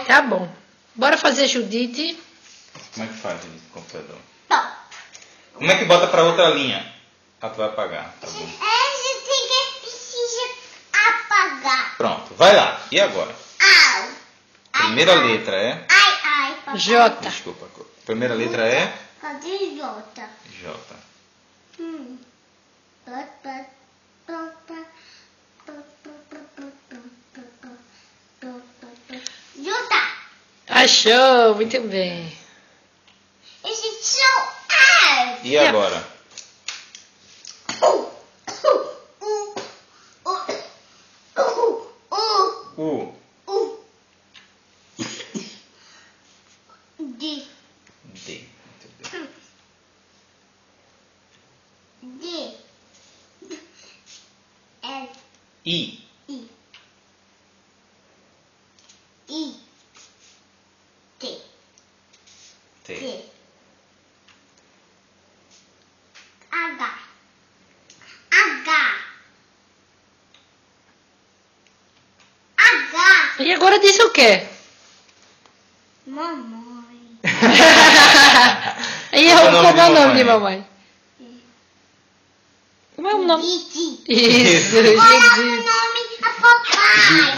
Tá bom. Bora fazer Judite. Como é que faz no computador? Não. Como é que bota pra outra linha? Ah, tu vai apagar. Tá bom. Precisa apagar. Pronto, vai lá. E agora? Au. Primeira letra é... Ai, papai. J. Desculpa. Primeira letra é... Cadê Jota? J. Jota. Achou, muito bem. Esse são E agora? U. D. D. Muito bem. D. F. I. I. I. T. T. T. H. H. H. E agora diz o quê? Mamãe. E eu, como é o nome de mamãe? Como é o nome? Didi. Isso, Qual é o Judite. nome da papai?